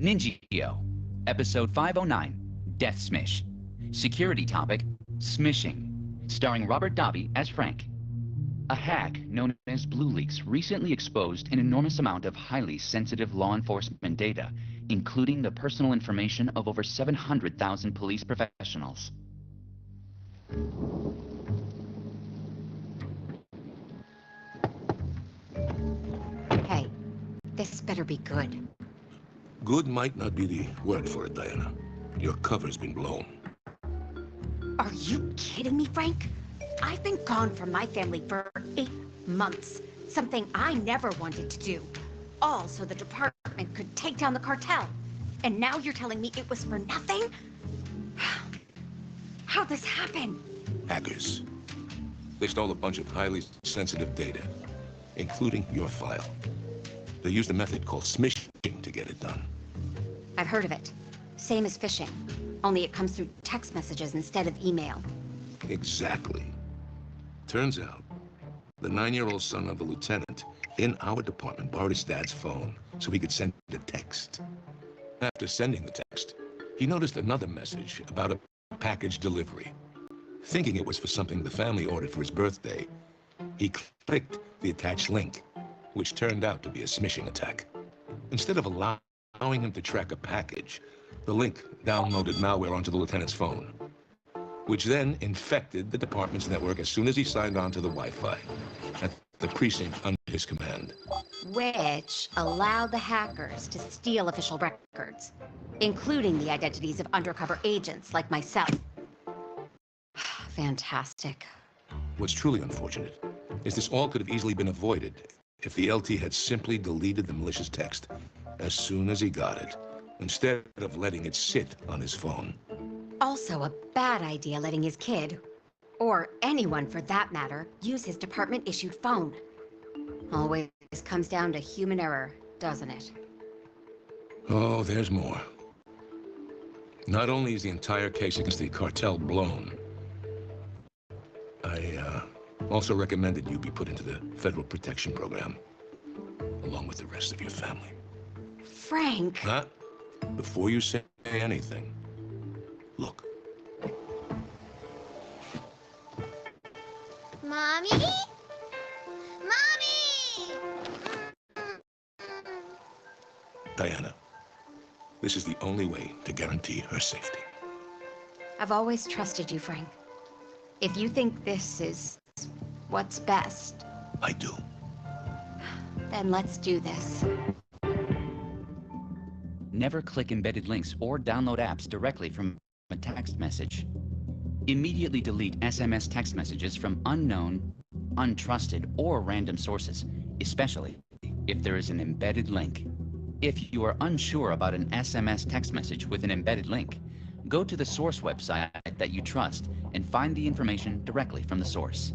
Ninjio, Episode 509, Death Smish. Security topic, smishing, starring Robert Davi as Frank. A hack known as BlueLeaks recently exposed an enormous amount of highly sensitive law enforcement data, including the personal information of over 700,000 police professionals. Hey, this better be good. Good might not be the word for it, Diana. Your cover's been blown. Are you kidding me, Frank? I've been gone from my family for 8 months. Something I never wanted to do. All so the department could take down the cartel. And now you're telling me it was for nothing? How'd this happen? Hackers. They stole a bunch of highly sensitive data, including your file. They used a method called smishing to get it done. I've heard of it. Same as phishing. Only it comes through text messages instead of email. Exactly. Turns out, the 9-year-old son of a lieutenant in our department borrowed his dad's phone so he could send a text. After sending the text, he noticed another message about a package delivery. Thinking it was for something the family ordered for his birthday, he clicked the attached link, which turned out to be a smishing attack. Instead of allowing him to track a package, the link downloaded malware onto the lieutenant's phone, which then infected the department's network as soon as he signed on to the Wi-Fi at the precinct under his command. Which allowed the hackers to steal official records, including the identities of undercover agents like myself. Fantastic. What's truly unfortunate is this all could have easily been avoided if the LT had simply deleted the malicious text as soon as he got it, instead of letting it sit on his phone. Also a bad idea letting his kid, or anyone for that matter, use his department-issued phone. Always comes down to human error, doesn't it? Oh, there's more. Not only is the entire case against the cartel blown, I also recommended you be put into the Federal Protection Program, along with the rest of your family. Frank! Huh? Before you say anything, look. Mommy? Mommy! Diana, this is the only way to guarantee her safety. I've always trusted you, Frank. If you think this is what's best, I do. then let's do this. Never click embedded links or download apps directly from a text message. Immediately delete SMS text messages from unknown, untrusted, or random sources, especially if there is an embedded link. If you are unsure about an SMS text message with an embedded link, go to the source website that you trust and find the information directly from the source.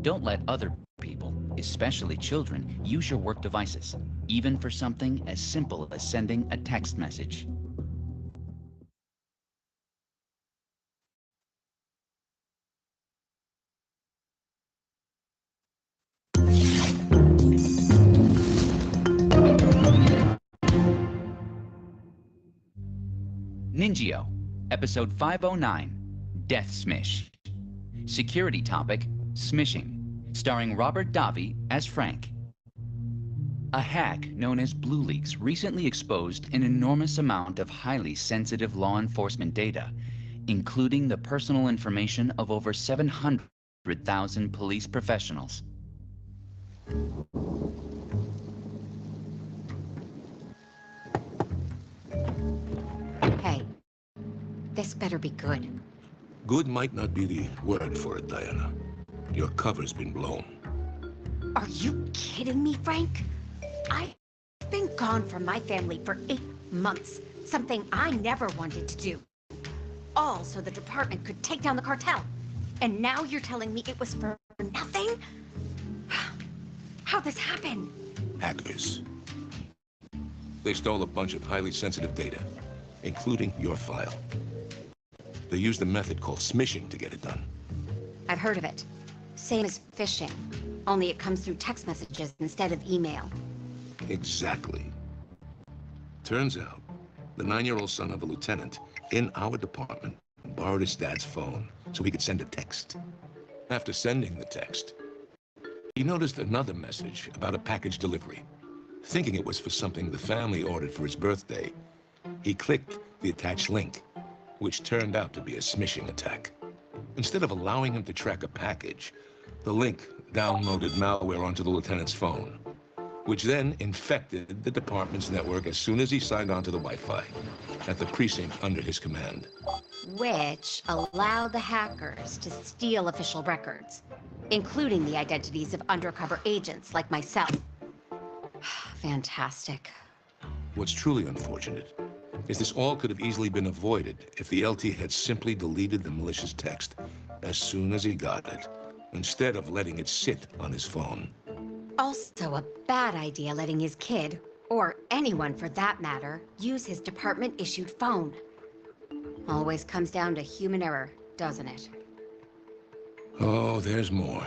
Don't let other people, especially children, use your work devices, even for something as simple as sending a text message. Ninjio, Episode 509, Death Smish. Security topic, smishing, starring Robert Davi as Frank. A hack known as BlueLeaks recently exposed an enormous amount of highly sensitive law enforcement data, including the personal information of over 700,000 police professionals. Hey, this better be good. Good might not be the word for it, Diana. Your cover's been blown. Are you kidding me, Frank? I've been gone from my family for 8 months. Something I never wanted to do. All so the department could take down the cartel. And now you're telling me it was for nothing? How'd this happen? Hackers. They stole a bunch of highly sensitive data, including your file. They used a method called smishing to get it done. I've heard of it. Same as phishing. Only it comes through text messages instead of email. Exactly. Turns out, the 9-year-old son of a lieutenant in our department borrowed his dad's phone so he could send a text. After sending the text, he noticed another message about a package delivery. Thinking it was for something the family ordered for his birthday, he clicked the attached link, which turned out to be a smishing attack. Instead of allowing him to track a package, the link downloaded malware onto the lieutenant's phone, which then infected the department's network as soon as he signed on to the Wi-Fi at the precinct under his command. Which allowed the hackers to steal official records, including the identities of undercover agents like myself. Fantastic. What's truly unfortunate is this all could have easily been avoided if the LT had simply deleted the malicious text as soon as he got it, instead of letting it sit on his phone. Also a bad idea letting his kid, or anyone for that matter, use his department-issued phone. Always comes down to human error, doesn't it? Oh, there's more.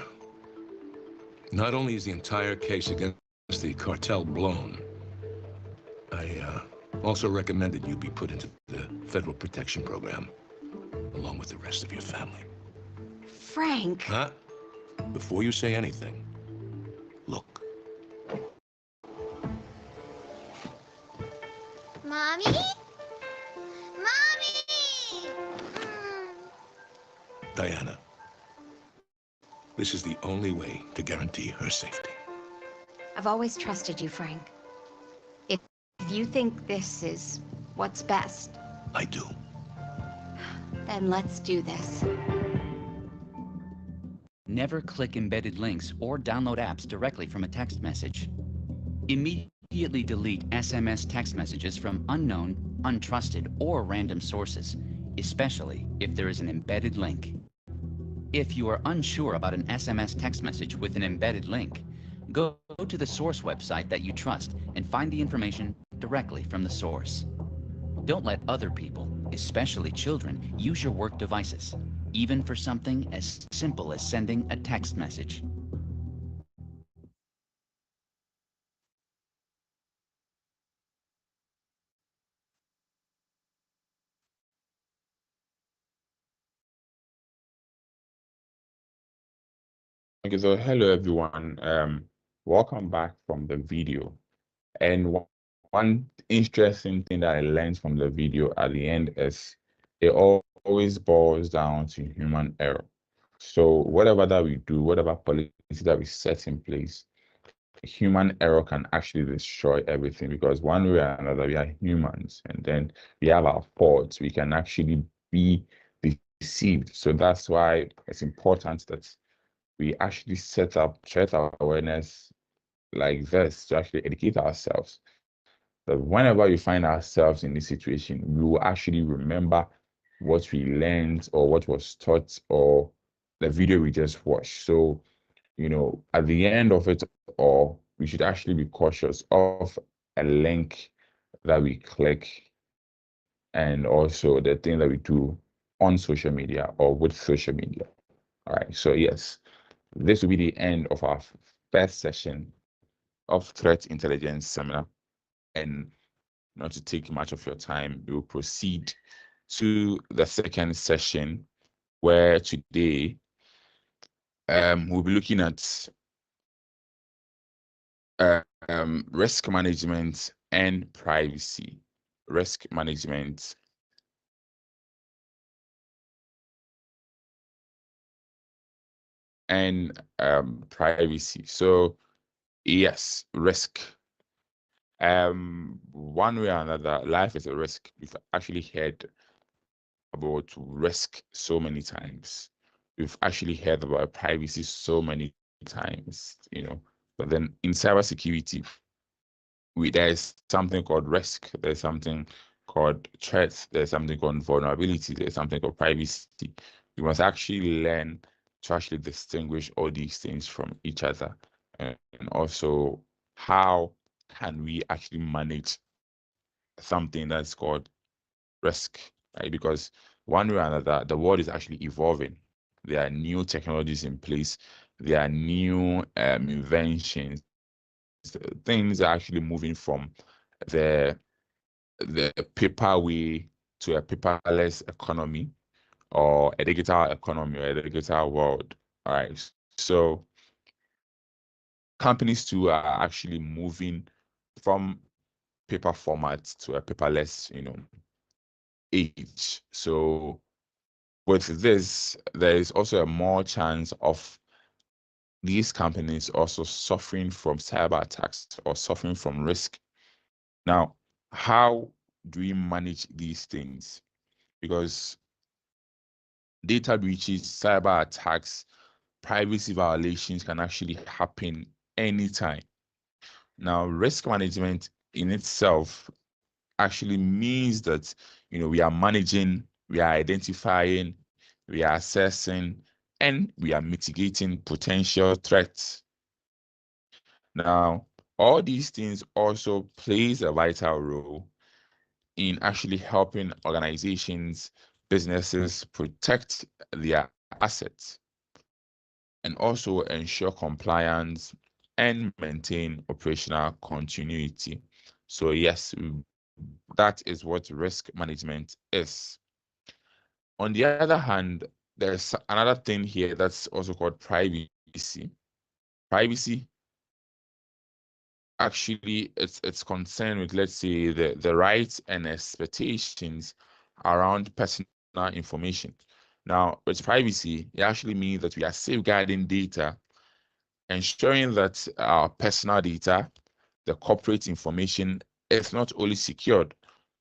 Not only is the entire case against the cartel blown, I also recommended you be put into the Federal Protection Program, along with the rest of your family. Frank! Huh? Before you say anything, look. Mommy? Mommy! Diana, this is the only way to guarantee her safety. I've always trusted you, Frank. If you think this is what's best, I do. then let's do this. Never click embedded links or download apps directly from a text message. Immediately delete SMS text messages from unknown, untrusted, or random sources, especially if there is an embedded link. If you are unsure about an SMS text message with an embedded link, go to the source website that you trust and find the information directly from the source. Don't let other people, especially children, use your work devices, even for something as simple as sending a text message. Okay, so hello everyone. Welcome back from the video. And one interesting thing that I learned from the video at the end is it always boils down to human error. So whatever that we do, whatever policy that we set in place, human error can actually destroy everything, because one way or another we are humans, and then we have our faults. We can actually be deceived. So that's why it's important that we actually set up threat awareness like this to actually educate ourselves. That whenever we find ourselves in this situation, we will actually remember what we learned or what was taught or the video we just watched. So, at the end of it all, we should actually be cautious of a link that we click and also the thing that we do on social media or with social media. All right, so yes, this will be the end of our first session of Threat Intelligence Seminar. And not to take much of your time, we will proceed to the second session, where today we'll be looking at risk management and privacy. Risk management and privacy. So yes, risk. One way or another, life is a risk. We've actually heard about risk so many times. We've actually heard about privacy so many times, But then in cybersecurity, there's something called risk. There's something called threats. There's something called vulnerability. There's something called privacy. We must actually learn to actually distinguish all these things from each other, and also how can we actually manage something that's called risk, right? Because one way or another, the world is actually evolving. There are new technologies in place. There are new inventions. Things are actually moving from the the paper way to a paperless economy, or a digital economy, or a digital world. All right. So companies too are actually moving from paper format to a paperless, age. So with this, there is also a more chance of these companies also suffering from cyber attacks or suffering from risk. Now, how do we manage these things? Because data breaches, cyber attacks, privacy violations can actually happen anytime. Now, risk management in itself actually means that we are managing, we are identifying, we are assessing, and we are mitigating potential threats. Now, all these things also plays a vital role in actually helping organizations, businesses protect their assets and also ensure compliance and maintain operational continuity. So yes, that is what risk management is. On the other hand, there's another thing here that's also called privacy. Privacy actually it's concerned with, let's say, the rights and expectations around personal information. Now, with privacy, it actually means that we are safeguarding data, ensuring that our personal data, the corporate information, is not only secured,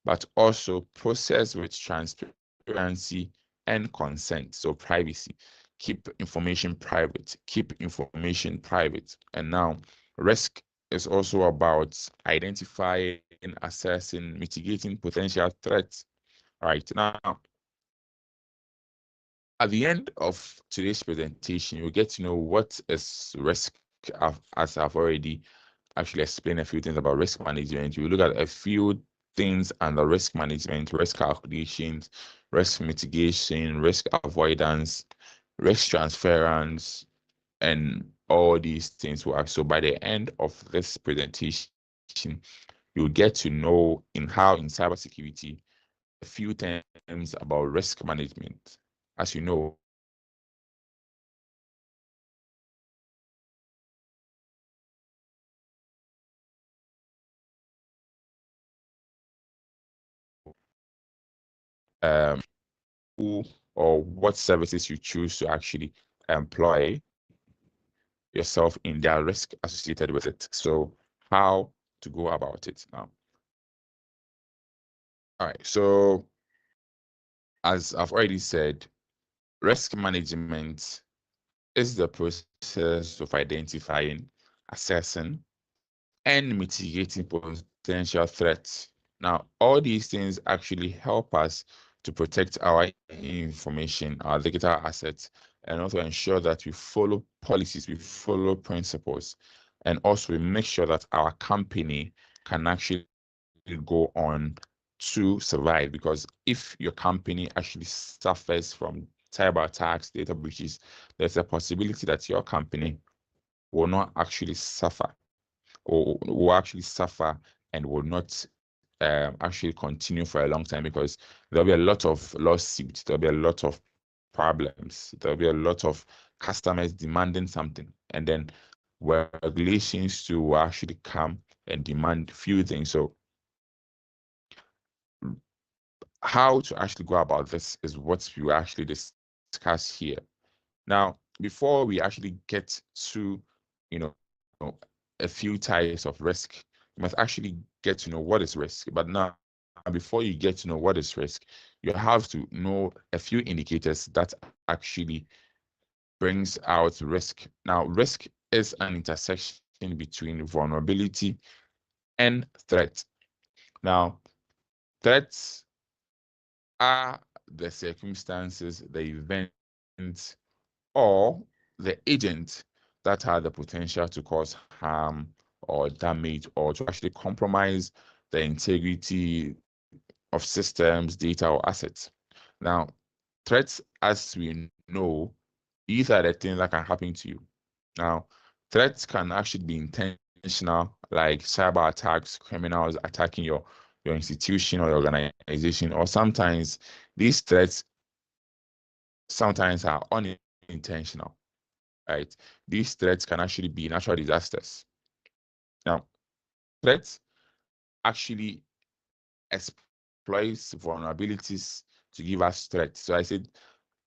but also processed with transparency and consent. So privacy, keep information private, keep information private. And now risk is also about identifying, assessing, mitigating potential threats. All right, now at the end of today's presentation, you'll get to know what is risk, as I've already actually explained a few things about risk management. You look at a few things under risk management: risk calculations, risk mitigation, risk avoidance, risk transference, and all these things work. So by the end of this presentation, you'll get to know in cybersecurity a few terms about risk management. As you know, who or what services you choose to actually employ yourself in their risk associated with it. So how to go about it now. All right, so as I've already said, risk management is the process of identifying, assessing, and mitigating potential threats. Now, all these things actually help us to protect our information, our digital assets, and also ensure that we follow policies, we follow principles, and also we make sure that our company can actually go on to survive. Because if your company actually suffers from cyber attacks, data breaches, there's a possibility that your company will not actually suffer, or will actually suffer and will not actually continue for a long time, because there'll be a lot of lawsuits, there'll be a lot of problems, there'll be a lot of customers demanding something, and then regulations to will actually come and demand few things. So how to actually go about this is what we will actually discuss here. Now, before we actually get to, you know, a few types of risk, you must actually get to know what is risk. But now, before you get to know what is risk, you have to know a few indicators that actually brings out risk. Now, risk is an intersection between vulnerability and threat. Now, threats are the circumstances, the events, or the agent that have the potential to cause harm or damage, or to actually compromise the integrity of systems, data, or assets. Now, threats, as we know, these are the things that can happen to you. Now, threats can actually be intentional, like cyber attacks, criminals attacking your your institution or your organization, or sometimes these threats sometimes are unintentional, right? These threats can actually be natural disasters. Now, threats actually exploits vulnerabilities to give us threats. So I said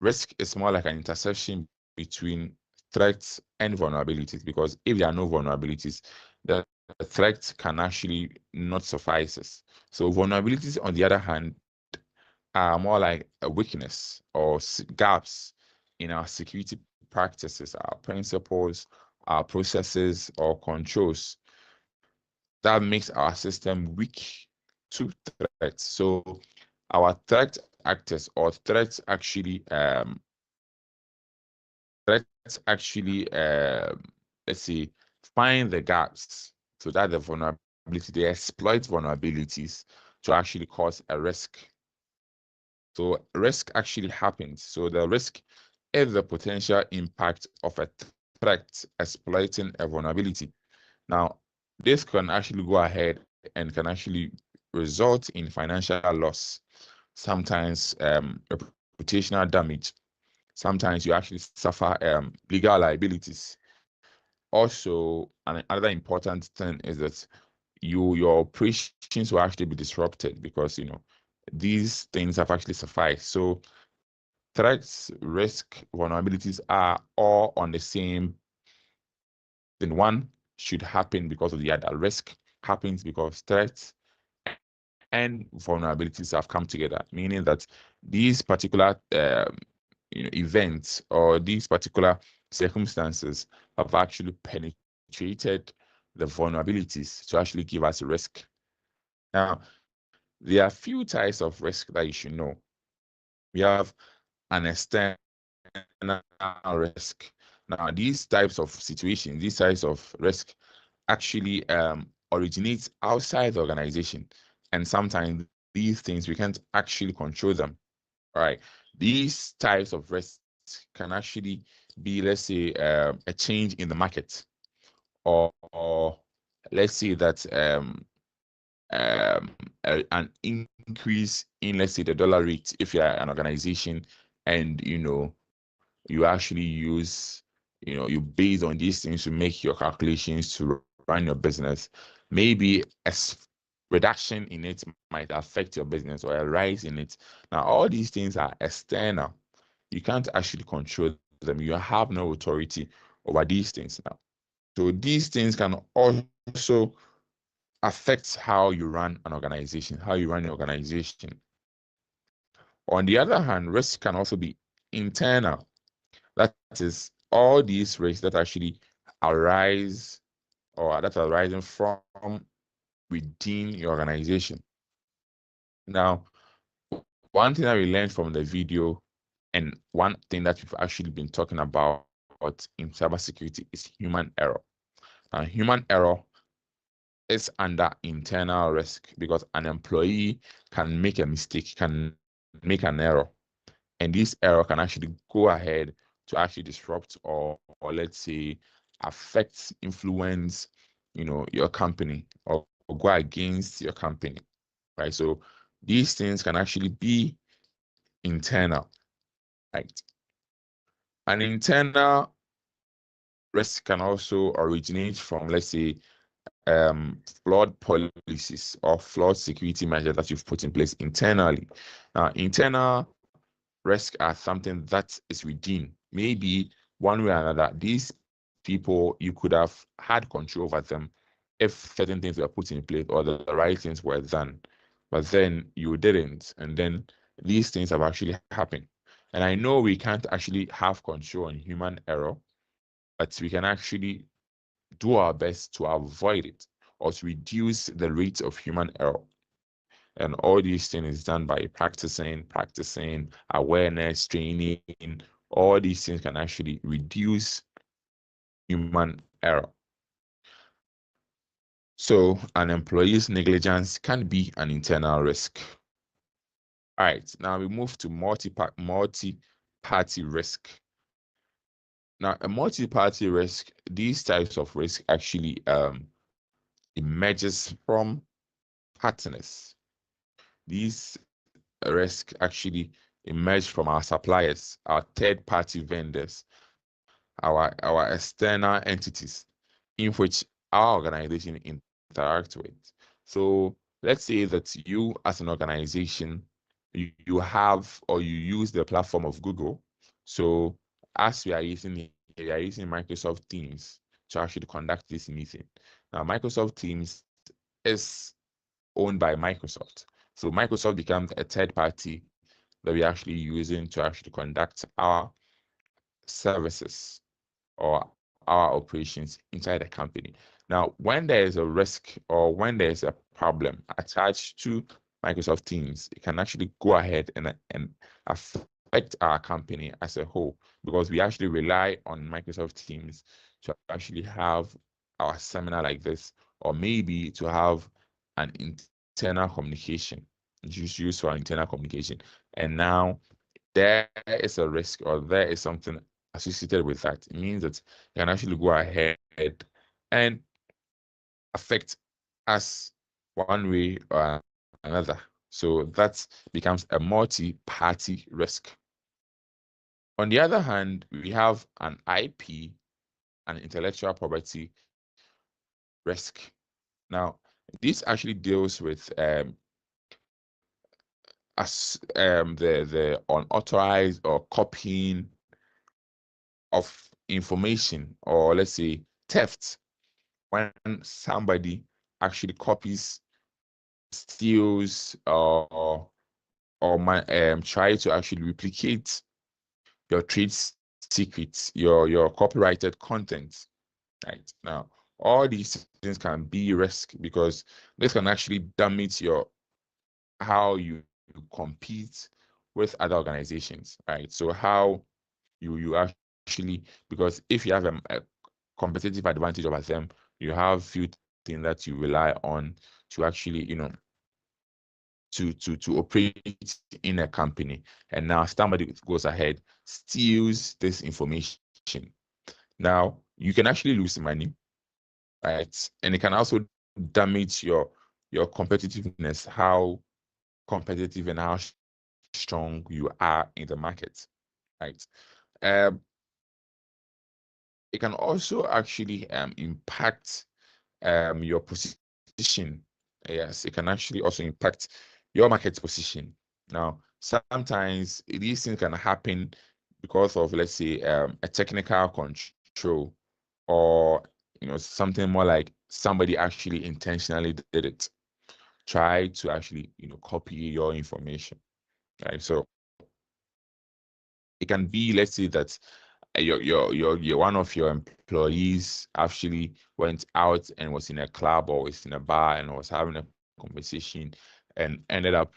risk is more like an intersection between threats and vulnerabilities, because if there are no vulnerabilities, the threat can actually not suffice us. So vulnerabilities, on the other hand, are more like a weakness or gaps in our security practices, our principles, our processes, or controls that makes our system weak to threats. So our threat actors or threats actually let's say find the gaps, so that the vulnerability, they exploit vulnerabilities to actually cause a risk. So risk actually happens. So the risk is the potential impact of a threat exploiting a vulnerability. Now, this can actually go ahead and can actually result in financial loss, sometimes reputational damage. Sometimes you actually suffer legal liabilities. Also, another important thing is that your operations will actually be disrupted, because these things have actually sufficed. So threats, risk, vulnerabilities are all on the same. Then one should happen because of the other. Risk happens because threats and vulnerabilities have come together, meaning that these particular events or these particular circumstances have actually penetrated the vulnerabilities to actually give us a risk. Now, there are a few types of risk that you should know. We have an external risk. Now, these types of situations, these types of risk actually originates outside the organization. And sometimes these things, we can't actually control them. All right. These types of risks can actually be, let's say, a change in the market, or let's say that an increase in, let's say, the dollar rate if you're an organization, and you actually use, you base on these things to make your calculations to run your business. Maybe a reduction in it might affect your business, or a rise in it. Now, all these things are external. You can't actually control them. You have no authority over these things now. So these things can also affect how you run an organization, how you run your organization. On the other hand, risk can also be internal. That is, all these risks that actually arise, or that are arising from within your organization. Now, one thing that we learned from the video, and one thing that we've actually been talking about in cybersecurity, is human error. Now, human error is under internal risk, because an employee can make a mistake, can make an error, and this error can actually go ahead to actually disrupt, or let's say affect, influence, your company, or go against your company, right? So these things can actually be internal, right? An internal risk can also originate from, let's say, flawed policies or flawed security measures that you've put in place internally. Now, internal risks are something that is within. Maybe one way or another, these people, you could have had control over them if certain things were put in place, or the right things were done, but then you didn't, and then these things have actually happened. And I know we can't actually have control on human error, but we can actually do our best to avoid it, or to reduce the rate of human error. And all these things is done by practicing awareness, training. All these things can actually reduce human error. So an employee's negligence can be an internal risk. All right, now we move to multi-party risk. Now, a multi-party risk, these types of risk actually emerges from partners. these risks actually emerge from our suppliers, our third-party vendors, our external entities in which our organization interacts with. So let's say that you as an organization, you have or you use the platform of Google. So as we are using Microsoft Teams to actually conduct this meeting. Now, Microsoft Teams is owned by Microsoft. So Microsoft becomes a third party that we're actually using to actually conduct our services or our operations inside the company. Now, when there is a risk or when there is a problem attached to Microsoft Teams, it can actually go ahead and affect our company as a whole, because we actually rely on Microsoft Teams to actually have our seminar like this, or maybe to have an internal communication, just used for internal communication. And now there is a risk or there is something associated with that. It means that you can actually go ahead and affect us one way or another. So that becomes a multi-party risk. On the other hand, we have an IP, an intellectual property risk. Now, this actually deals with the unauthorized or copying of information, or let's say theft, when somebody actually copies, steals, or try to actually replicate your trade secrets, your copyrighted content. Right now, all these things can be risk, because this can actually damage how you compete with other organizations, right? So how you actually, because if you have a competitive advantage over them, you have few things that you rely on to actually, to operate in a company. And now somebody goes ahead, steals this information. Now you can actually lose money, right? And it can also damage your competitiveness, how competitive and how strong you are in the market, right? It can also actually impact your position. Yes, it can actually also impact your market position. Now, sometimes these things can happen because of, let's say, a technical control, or something more like somebody actually intentionally did it, try to actually copy your information, right? So it can be, let's say that your one of your employees actually went out and was in a club or was in a bar and was having a conversation and ended up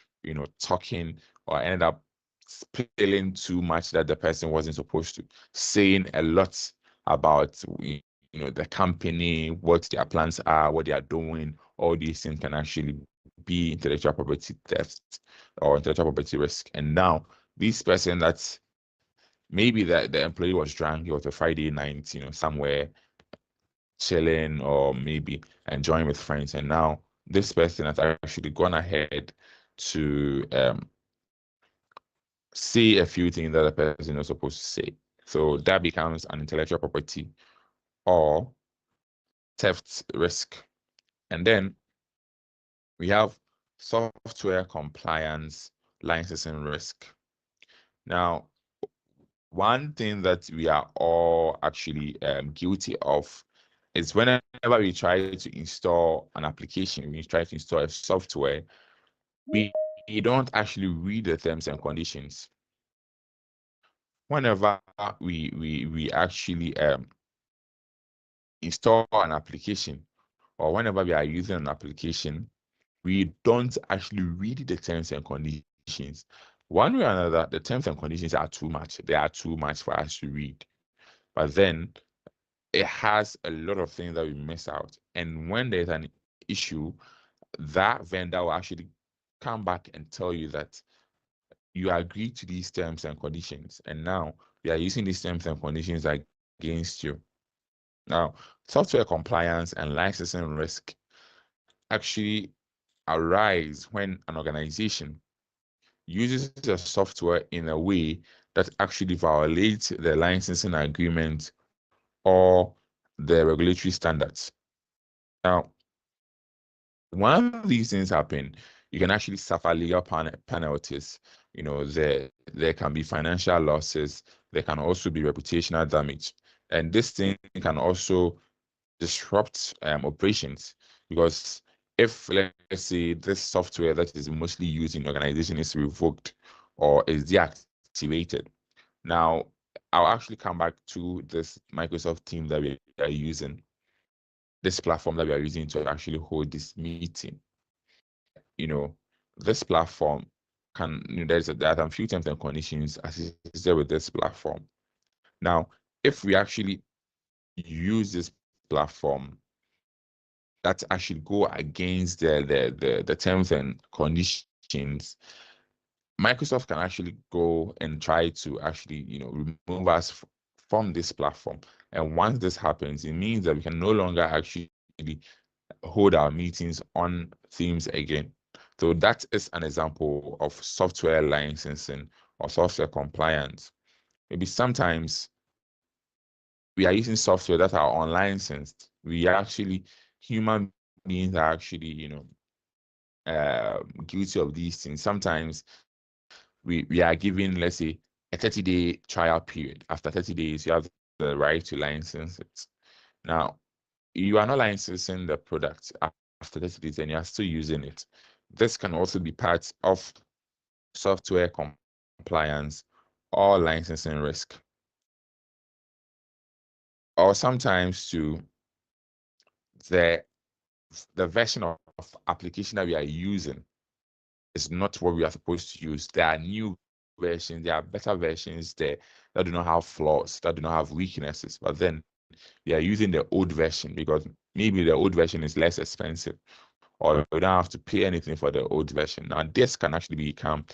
talking, or ended up spilling too much that the person wasn't supposed to, saying a lot about the company, what their plans are, what they are doing. All these things can actually be intellectual property theft or intellectual property risk. And now this person that's maybe that the employee was drunk, it was a Friday night, somewhere chilling or maybe enjoying with friends, and now this person has actually gone ahead to say a few things that the person is supposed to say. So that becomes an intellectual property or theft risk. And then we have software compliance licensing risk. Now, one thing that we are all actually guilty of is whenever we try to install an application, we try to install a software, we don't actually read the terms and conditions. Whenever we actually install an application, or whenever we are using an application, we don't actually read the terms and conditions. One way or another, the terms and conditions are too much. They are too much for us to read. But then it has a lot of things that we miss out. And when there's an issue, that vendor will actually come back and tell you that you agree to these terms and conditions, and now we are using these terms and conditions against you. Now, software compliance and licensing risk actually arise when an organization uses a software in a way that actually violates the licensing agreement or the regulatory standards. Now, when these things happen, you can actually suffer legal penalties. There can be financial losses. There can also be reputational damage, and this thing can also disrupt operations, because if, let's say, this software that is mostly used in organization is revoked or is deactivated, now I'll actually come back to this Microsoft team that we are using, this platform that we are using to actually hold this meeting. This platform can, there are a few terms and conditions associated with this platform. Now, if we actually use this platform that actually go against the terms and conditions, Microsoft can actually go and try to actually, remove us from this platform. And once this happens, it means that we can no longer actually hold our meetings on Teams again. So that is an example of software licensing or software compliance. Maybe sometimes we are using software that are unlicensed. Human beings are actually, guilty of these things. Sometimes we are given, let's say, a 30-day trial period. After 30 days, you have the right to license it. Now, you are not licensing the product after 30 days and you are still using it. This can also be part of software compliance or licensing risk. Or sometimes too, the version of application that we are using is not what we are supposed to use. There are new versions, there are better versions there that do not have flaws, that do not have weaknesses, but then we are using the old version because maybe the old version is less expensive, or we don't have to pay anything for the old version. Now, this can actually become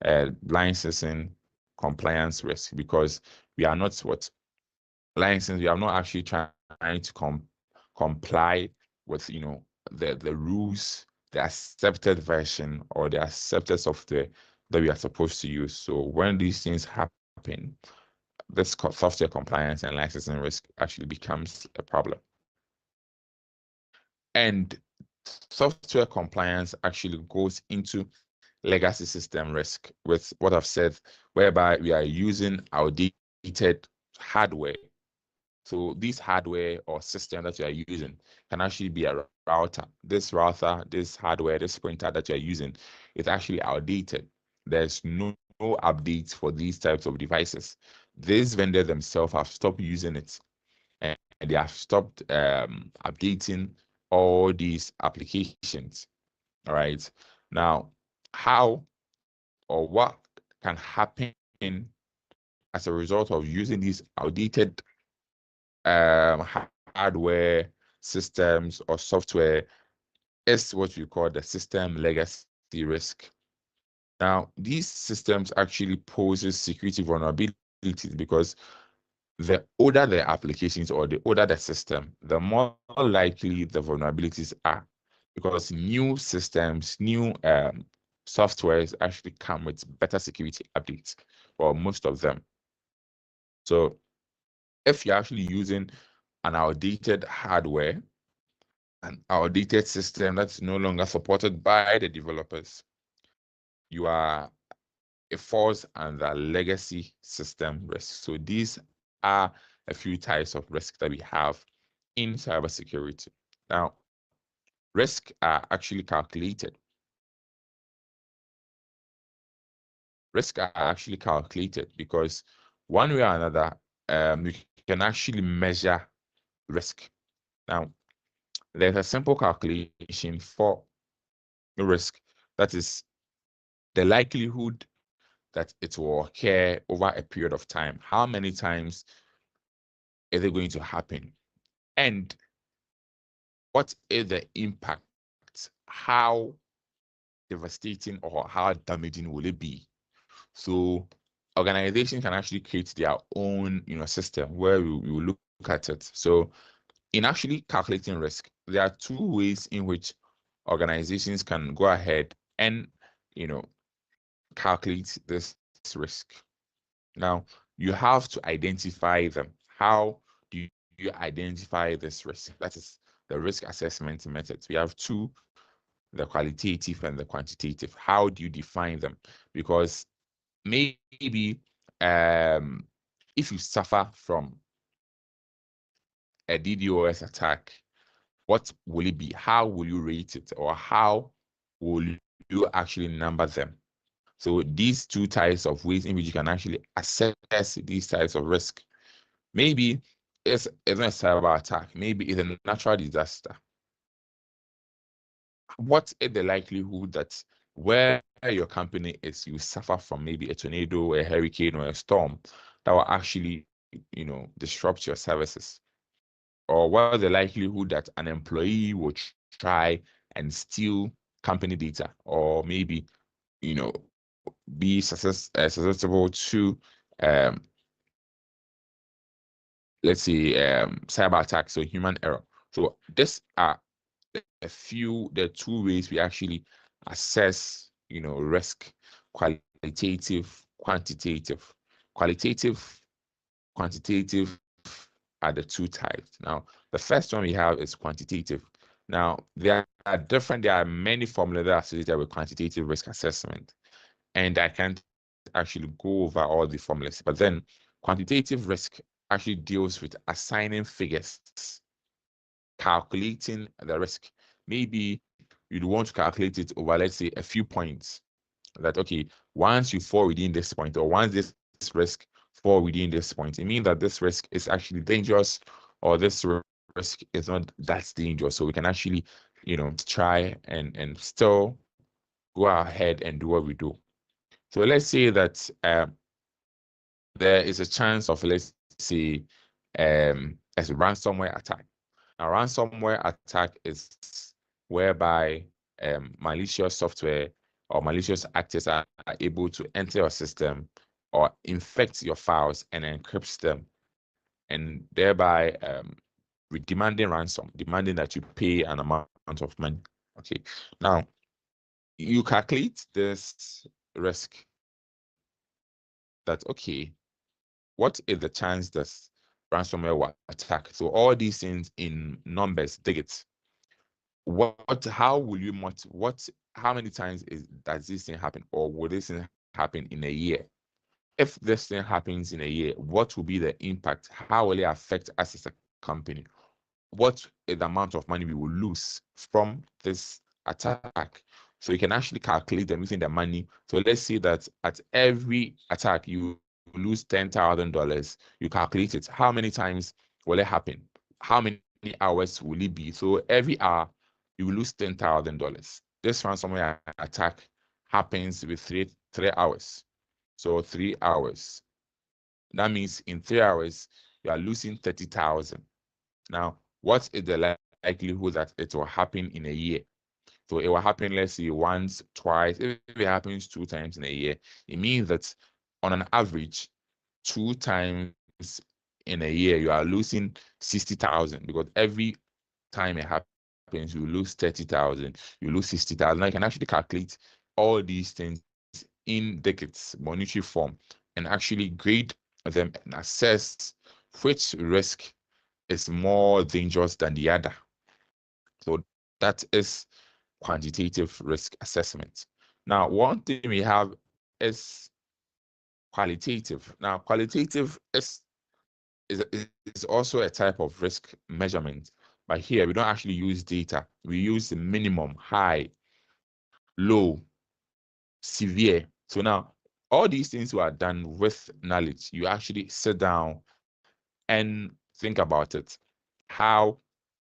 a licensing compliance risk, because we are not we are not actually trying to comply with the rules, the accepted version or the accepted software that we are supposed to use. So when these things happen, this software compliance and licensing risk actually becomes a problem. And software compliance actually goes into legacy system risk with what I've said, whereby we are using outdated hardware. So this hardware or system that you are using can actually be a router. This router, this hardware, this printer that you're using is actually outdated. There's no updates for these types of devices. These vendors themselves have stopped using it, and they have stopped updating all these applications. All right. Now, how or what can happen as a result of using these outdated hardware systems or software is what we call the system legacy risk. Now, these systems actually poses security vulnerabilities because the older the applications or the older the system, the more likely the vulnerabilities are, because new systems, new softwares actually come with better security updates for most of them. So if you're actually using an outdated hardware, an outdated system that's no longer supported by the developers, you are a falls under legacy system risk. So these are a few types of risk that we have in cybersecurity. Now, risks are actually calculated. Risks are actually calculated because one way or another, we can actually measure risk. Now, there's a simple calculation for risk, that is the likelihood that it will occur over a period of time. How many times is it going to happen? And what is the impact? How devastating or how damaging will it be? So organizations can actually create their own system where we will look at it. So in actually calculating risk, there are two ways in which organizations can go ahead and, calculate this risk. Now, you have to identify them. How do you identify this risk? That is the risk assessment methods. We have two, the qualitative and the quantitative. How do you define them? Because maybe if you suffer from a DDoS attack, what will it be? How will you rate it? Or how will you actually number them? So these two types of ways in which you can actually assess these types of risk. Maybe it's not a cyber attack. Maybe it's a natural disaster. What is the likelihood that where your company is, you suffer from maybe a tornado, a hurricane, or a storm that will actually, disrupt your services? Or what is the likelihood that an employee will try and steal company data, or maybe, be susceptible to, let's say, cyber attacks or human error? So these are the two ways we actually assess, risk: qualitative, quantitative. Qualitative, quantitative are the two types. Now, the first one we have is quantitative. Now, there are many formulas that are associated with quantitative risk assessment, and I can't actually go over all the formulas, but then quantitative risk actually deals with assigning figures, calculating the risk. Maybe you'd want to calculate it over, let's say, a few points. That, okay, once you fall within this point, or once this risk fall within this point, it means that this risk is actually dangerous, or this risk is not that dangerous. So we can actually, try and still go ahead and do what we do. So let's say that there is a chance of, let's say, as a ransomware attack. A ransomware attack is whereby malicious software or malicious actors are able to enter your system or infect your files and encrypt them, and thereby demanding ransom, demanding that you pay an amount of money. Okay, now you calculate this risk that, okay, what is the chance that ransomware will attack? So all these things in numbers, digits. How will you how many times does this thing happen, or will this thing happen in a year? If this thing happens in a year, what will be the impact? How will it affect us as a company? What is the amount of money we will lose from this attack? So you can actually calculate them using the money. So let's say that at every attack you lose $10,000. You calculate it. How many times will it happen? How many hours will it be? So every hour you will lose $10,000. This ransomware attack happens with three hours. So 3 hours. That means in 3 hours you are losing 30,000. Now, what is the likelihood that it will happen in a year? So it will happen, let's say, once, twice. If it happens 2 times in a year, it means that on an average, 2 times in a year, you are losing 60,000, because every time it happens, you lose 30,000, you lose 60,000. Now you can actually calculate all these things in decades, monetary form, and actually grade them and assess which risk is more dangerous than the other. So that is quantitative risk assessment. Now, one thing we have is qualitative. Now, qualitative is also a type of risk measurement, but here we don't actually use data. We use the minimum, high, low, severe. So now all these things were done with knowledge. You actually sit down and think about it. How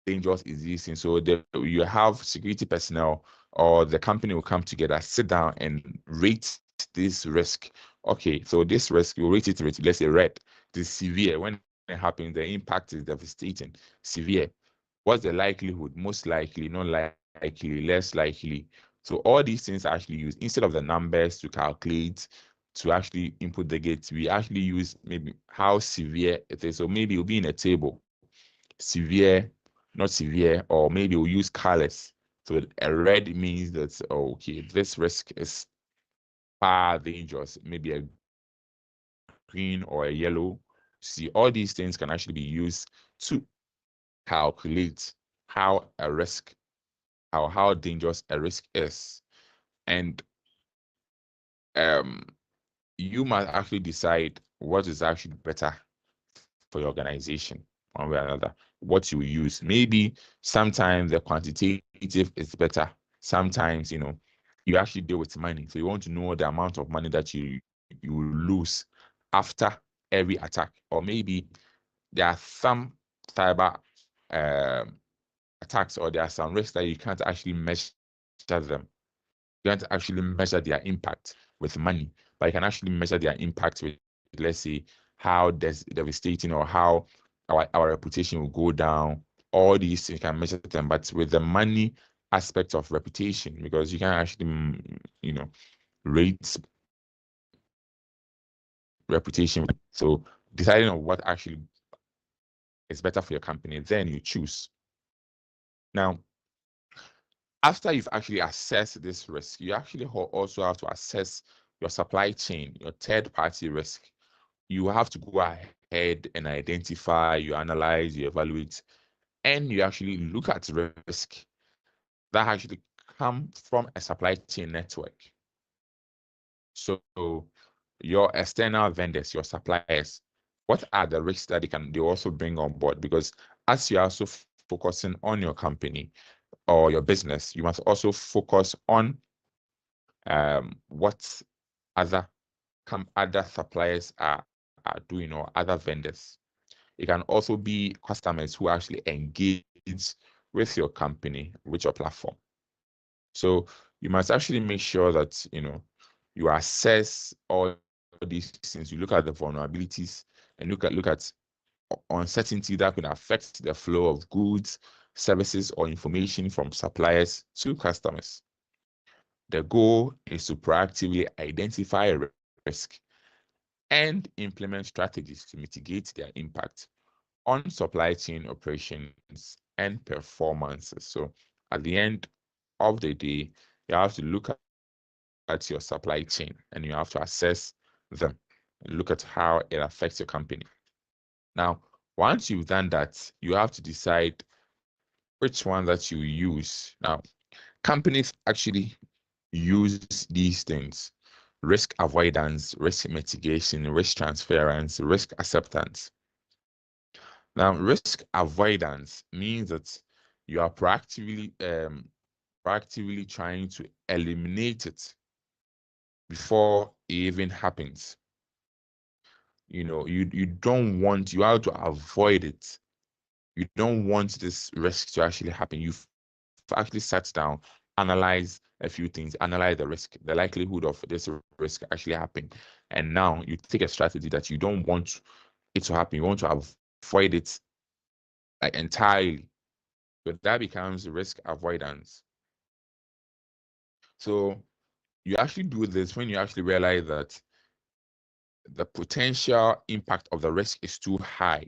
dangerous is this thing? So you have security personnel or the company will come together, sit down and rate this risk. Okay, so this risk, you rate it, let's say red. This severe. When it happens, the impact is devastating. Severe. What's the likelihood? Most likely, not likely, less likely. So all these things are actually used instead of the numbers to calculate, to actually input the gates. We actually use maybe how severe it is. So maybe it'll be in a table, severe, not severe, or maybe we'll use colors. So a red means that, oh, okay, this risk is far dangerous, maybe a green or a yellow. See, all these things can actually be used to calculate how a risk, how dangerous a risk is. And you must actually decide what is actually better for your organization, one way or another, what you will use. Maybe sometimes the quantitative is better. Sometimes, you actually deal with money. So you want to know the amount of money that you will lose after every attack. Or maybe there are some cyber attacks, or there are some risks that you can't actually measure them. You can't actually measure their impact with money, but you can actually measure their impact with, let's say, how devastating or how our reputation will go down. All these things you can measure them, but with the money aspect of reputation, because you can actually, rate reputation. So deciding on what actually is better for your company, then you choose. Now, after you've actually assessed this risk, you actually also have to assess your supply chain, your third-party risk. You have to go ahead and identify, you analyze, you evaluate, and you actually look at risk that actually come from a supply chain network. So your external vendors, your suppliers, what are the risks that they also bring on board? Because as you're also focusing on your company or your business, you must also focus on what other suppliers are doing, or other vendors. It can also be customers who actually engage with your company, with your platform. So you must actually make sure that you assess all these things. You look at the vulnerabilities and look at uncertainty that could affect the flow of goods, services, or information from suppliers to customers. The goal is to proactively identify a risk and implement strategies to mitigate their impact on supply chain operations and performances. So at the end of the day, you have to look at your supply chain and you have to assess them and look at how it affects your company. Now, once you've done that, you have to decide which one that you use. Now, companies actually use these things: risk avoidance, risk mitigation, risk transference, risk acceptance. Now, risk avoidance means that you are proactively trying to eliminate it before it even happens. You don't want, you have to avoid it. You don't want this risk to actually happen. You've actually sat down, analyze a few things, analyze the risk, the likelihood of this risk actually happening. And now you take a strategy that you don't want it to happen. You want to avoid it entirely. So that becomes risk avoidance. So you actually do this when you actually realize that the potential impact of the risk is too high.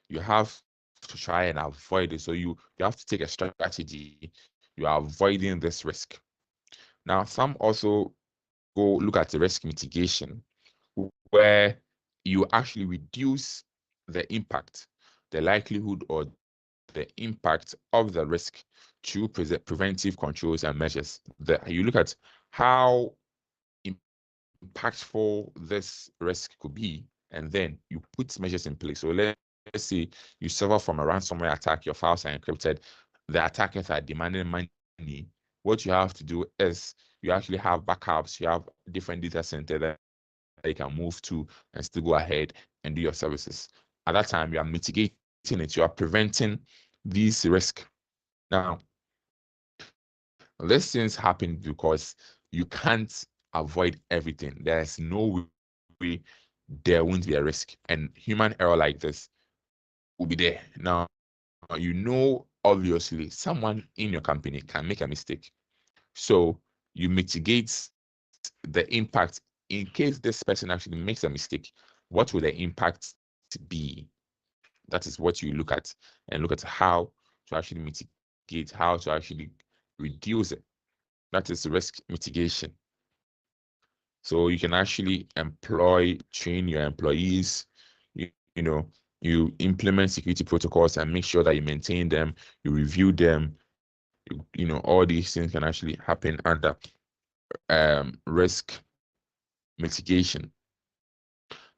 You have to try and avoid it. So you have to take a strategy. You are avoiding this risk. Now, some also go look at the risk mitigation, where you actually reduce the impact, the likelihood, or the impact of the risk through preventive controls and measures. You look at how impactful this risk could be, and then you put measures in place. So let's say you suffer from a ransomware attack, your files are encrypted, the attackers are demanding money. What you have to do is you actually have backups, you have different data centers that you can move to and still go ahead and do your services. At that time, you are mitigating it, you are preventing these risks. Now, these things happen because you can't avoid everything. There's no way there won't be a risk, and human error like this will be there. Now, obviously, someone in your company can make a mistake. So you mitigate the impact in case this person actually makes a mistake. What will the impact be? That is what you look at, and look at how to actually mitigate mitigate, how to actually reduce it. That is risk mitigation. So you can actually train your employees, you know, you implement security protocols and make sure that you maintain them, you review them, all these things can actually happen under risk mitigation.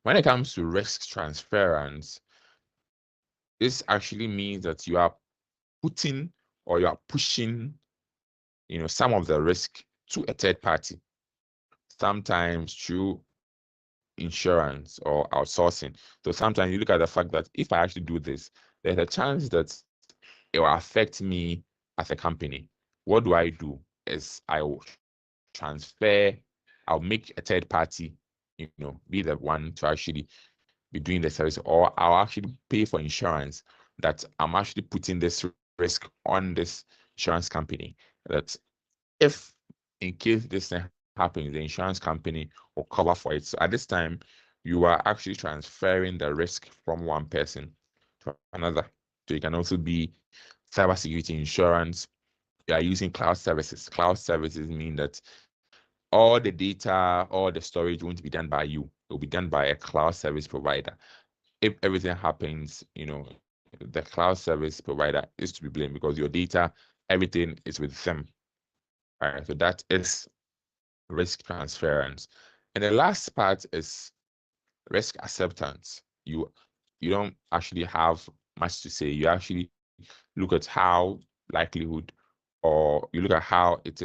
When it comes to risk transference, this actually means that you are putting or you are pushing, some of the risk to a third party, sometimes through insurance or outsourcing. So sometimes you look at the fact that if I actually do this, there's a chance that it will affect me as a company. What do I do? Is I will I'll make a third party, be the one to actually be doing the service, or I'll actually pay for insurance that I'm actually putting this risk on this insurance company, that if in case this thing happens, the insurance company will cover for it. So at this time, you are actually transferring the risk from one person to another. So it can also be cybersecurity insurance. You are using cloud services. Cloud services mean that all the data, all the storage won't be done by you. It will be done by a cloud service provider. If everything happens, the cloud service provider is to be blamed because your data, everything is with them. All right, so that is risk transference. And the last part is risk acceptance. You don't actually have much to say. You actually look at how likelihood, or you look at how it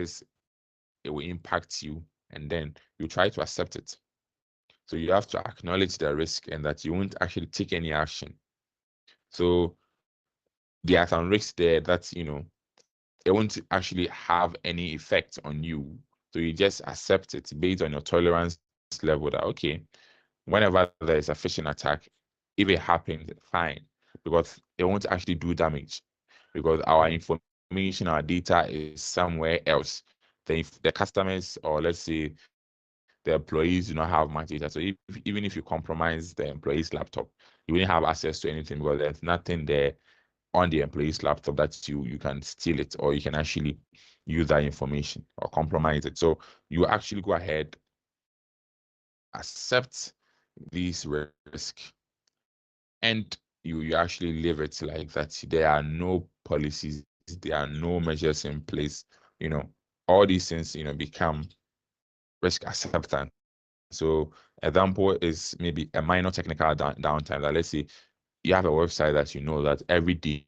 will impact you, and then you try to accept it. So you have to acknowledge the risk and that you won't actually take any action. So there are some risks there that, it won't actually have any effect on you. So you just accept it based on your tolerance level that, okay, whenever there is a phishing attack, if it happens, fine, because it won't actually do damage because our information, our data is somewhere else. The customers, or let's say the employees, do not have much data. So even if you compromise the employee's laptop, you wouldn't have access to anything because there's nothing there on the employee's laptop that you can steal it, or you can actually use that information or compromise it. So you actually go ahead, accept these risks, and you actually live it like that. There are no policies, there are no measures in place. All these things become risk acceptance. So example is maybe a minor technical downtime. That, let's say you have a website that you know that every day,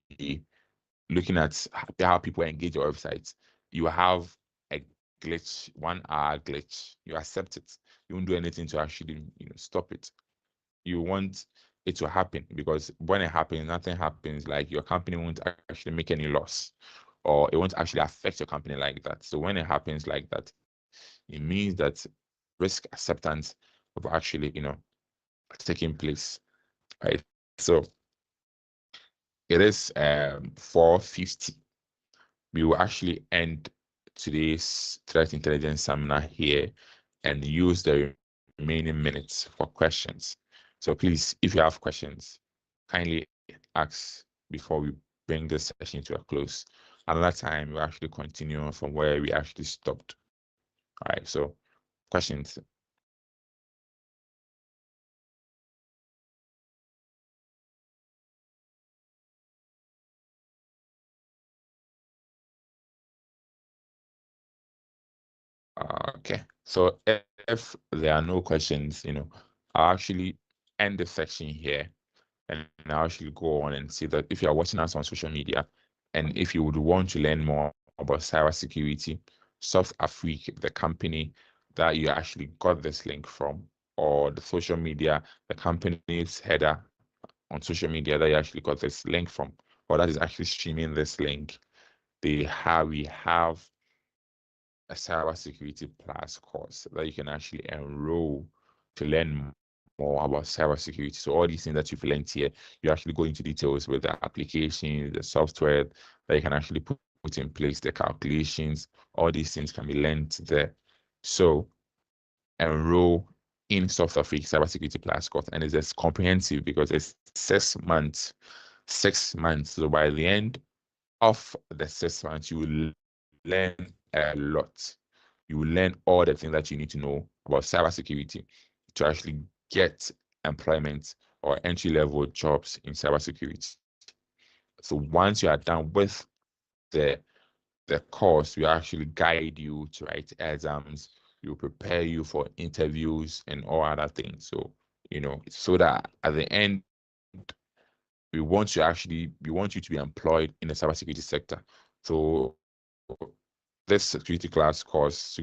looking at how people engage your websites, you have a glitch, 1 hour glitch. You accept it. You won't do anything to actually stop it. You want it to happen because when it happens, nothing happens. Like your company won't actually make any loss, or it won't actually affect your company like that. So when it happens like that, it means that risk acceptance of actually taking place, right? So it is 4:50. We will actually end today's threat intelligence seminar here and use the remaining minutes for questions. So please, if you have questions, kindly ask before we bring this session to a close. Another time, we'll actually continue from where we actually stopped. All right, so questions. Okay, so if there are no questions, I'll actually end the section here, and I'll actually go on and see that if you are watching us on social media, and if you would want to learn more about cybersecurity, Soft Afrique, the company that you actually got this link from, or the social media, the company's header on social media that you actually got this link from, or that is actually streaming this link, we have a cybersecurity plus course that you can actually enroll to learn more about cybersecurity. So all these things that you've learned here, you actually go into details with the application, the software that you can actually put in place, the calculations, all these things can be learned there. So enroll in Soft Afrique Cybersecurity Plus course, and it's just comprehensive because it's 6 months. 6 months. So by the end of the 6 months, you will learn a lot. You will learn all the things that you need to know about cybersecurity to actually get employment or entry-level jobs in cybersecurity. So once you are done with the course, we actually guide you to write exams, we will prepare you for interviews and all other things. So, so that at the end, we want you to be employed in the cybersecurity sector. So this security plus course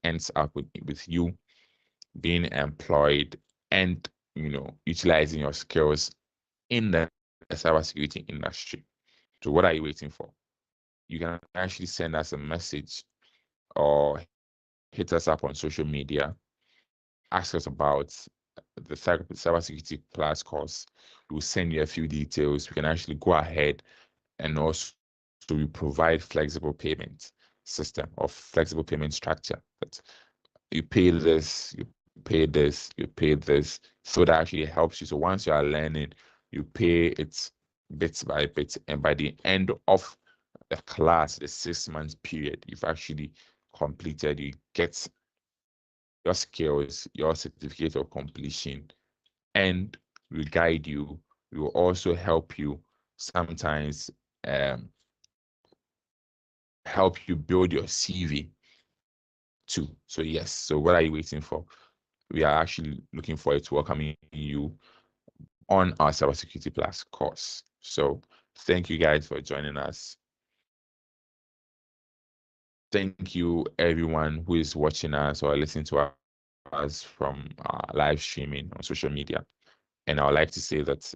ends up with you being employed and utilizing your skills in the cybersecurity industry. So what are you waiting for? You can actually send us a message or hit us up on social media, ask us about the cybersecurity class course. We'll send you a few details. We can actually go ahead and also we provide flexible payment system or flexible payment structure that you pay this, you pay this, you pay this, so that actually helps you. So once you are learning, you pay it bit by bit, and by the end of the class, the 6 month period, you've actually completed, you get your skills, your certificate of completion, and we guide you. We will also help you sometimes help you build your CV too. So yes, so what are you waiting for? We are actually looking forward to welcoming you on our Cybersecurity Plus course. So thank you guys for joining us. Thank you everyone who is watching us or listening to us from live streaming on social media. And I would like to say that,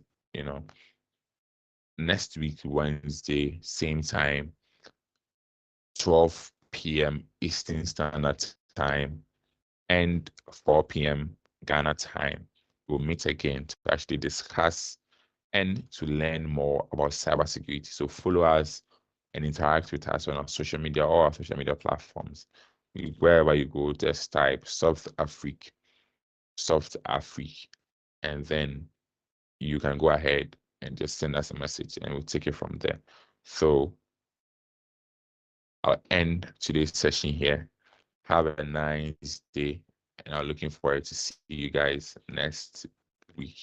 next week, Wednesday, same time, 12 p.m. Eastern Standard Time and 4 p.m. Ghana time. We'll meet again to actually discuss and to learn more about cybersecurity. So follow us and interact with us on our social media or our social media platforms. Wherever you go, just type Soft Afrique, and then you can go ahead and just send us a message and we'll take it from there. So I'll end today's session here. Have a nice day, and I'm looking forward to see you guys next week.